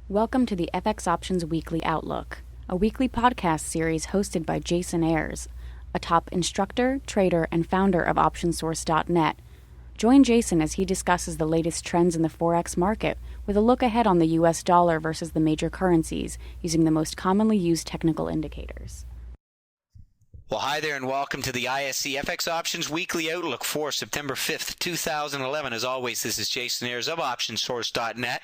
Welcome to the FX Options Weekly Outlook, a weekly podcast series hosted by Jason Ayres, a top instructor, trader, and founder of OptionSource.net. Join Jason as he discusses the latest trends in the Forex market with a look ahead on the US dollar versus the major currencies using the most commonly used technical indicators. Well, hi there and welcome to the ISC FX Options Weekly Outlook for September 5th, 2011. As always, this is Jason Ayres of OptionSource.net.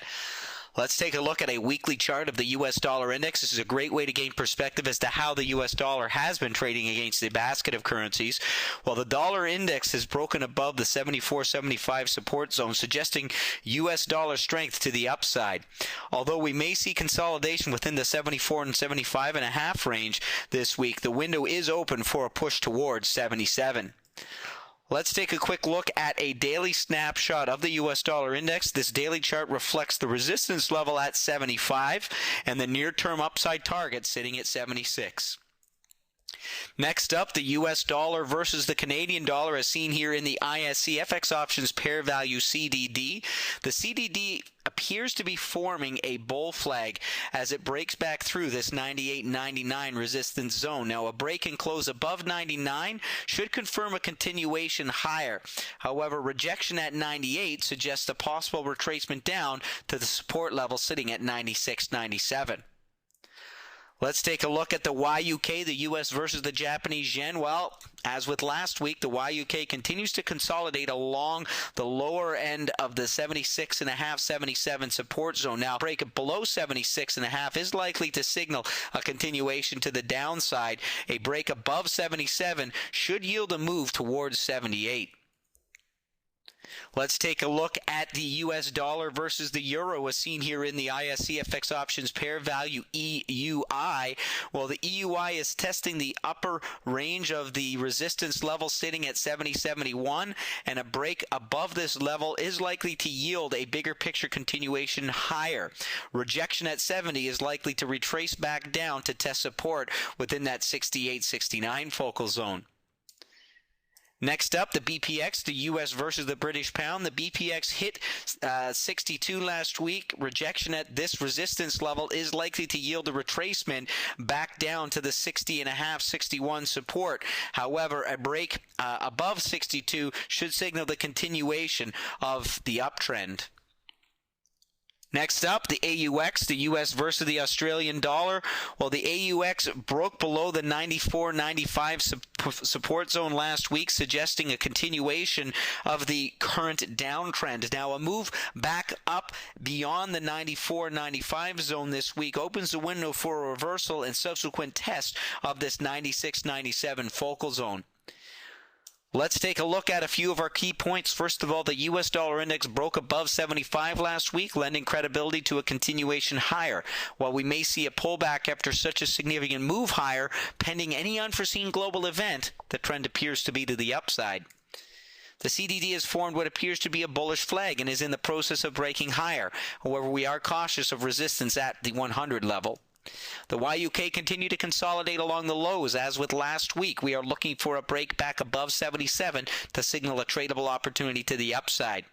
Let's take a look at a weekly chart of the U.S. dollar index. This is a great way to gain perspective as to how the U.S. dollar has been trading against a basket of currencies. Well, the dollar index has broken above the 74.75 support zone, suggesting U.S. dollar strength to the upside. Although we may see consolidation within the 74 and 75.5 range this week, the window is open for a push towards 77. Let's take a quick look at a daily snapshot of the U.S. dollar index. This daily chart reflects the resistance level at 75 and the near-term upside target sitting at 76. Next up, the U.S. dollar versus the Canadian dollar as seen here in the ISC FX Options Pair Value CDD. The CDD appears to be forming a bull flag as it breaks back through this 98.99 resistance zone. Now, a break and close above 99 should confirm a continuation higher. However, rejection at 98 suggests a possible retracement down to the support level sitting at 96.97. Let's take a look at the YUK, the US versus the Japanese yen. Well, as with last week, the YUK continues to consolidate along the lower end of the 76.5, 77 support zone. Now, break below 76.5 is likely to signal a continuation to the downside. A break above 77 should yield a move towards 78. Let's take a look at the U.S. dollar versus the euro as seen here in the ISC FX Options Pair Value EUI. Well, the EUI is testing the upper range of the resistance level sitting at 70.71, and a break above this level is likely to yield a bigger picture continuation higher. Rejection at 70 is likely to retrace back down to test support within that 68-69 focal zone. Next up, the BPX, the U.S. versus the British pound. The BPX hit 62 last week. Rejection at this resistance level is likely to yield a retracement back down to the 60.5, 61 support. However, a break above 62 should signal the continuation of the uptrend. Next up, the AUX, the U.S. versus the Australian dollar. Well, the AUX broke below the 94.95 support zone last week, suggesting a continuation of the current downtrend. Now, a move back up beyond the 94.95 zone this week opens the window for a reversal and subsequent test of this 96.97 focal zone. Let's take a look at a few of our key points. First of all, the U.S. dollar index broke above 75 last week, lending credibility to a continuation higher. While we may see a pullback after such a significant move higher, pending any unforeseen global event, the trend appears to be to the upside. The CDD has formed what appears to be a bullish flag and is in the process of breaking higher. However, we are cautious of resistance at the 100 level. The YUK continue to consolidate along the lows. As with last week, we are looking for a break back above 77 to signal a tradable opportunity to the upside.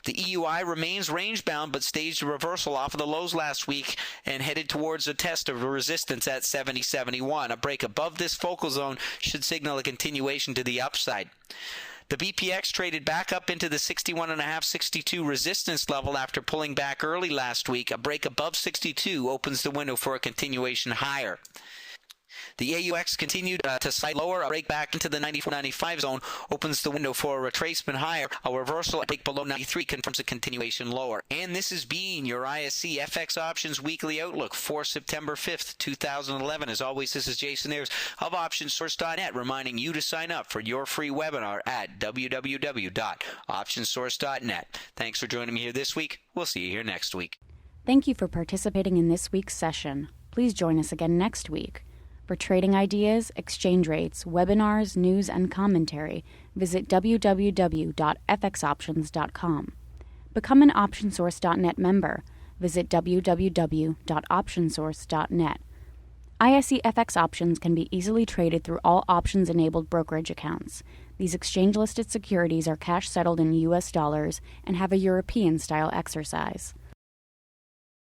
The EUI remains range-bound but staged a reversal off of the lows last week and headed towards a test of resistance at 70.71. A break above this focal zone should signal a continuation to the upside. The BPX traded back up into the 61.5, 62 resistance level after pulling back early last week. A break above 62 opens the window for a continuation higher. The AUX continued to slide lower. A break back into the 94.95 zone opens the window for a retracement higher. A reversal, a break below 93 confirms a continuation lower. And this has been your ISC FX Options Weekly Outlook for September 5th, 2011. As always, this is Jason Ayres of OptionSource.net reminding you to sign up for your free webinar at www.optionsource.net. Thanks for joining me here this week. We'll see you here next week. Thank you for participating in this week's session. Please join us again next week. For trading ideas, exchange rates, webinars, news, and commentary, visit www.fxoptions.com. Become an OptionSource.net member. Visit www.optionsource.net. ISE FX options can be easily traded through all options-enabled brokerage accounts. These exchange-listed securities are cash-settled in U.S. dollars and have a European-style exercise.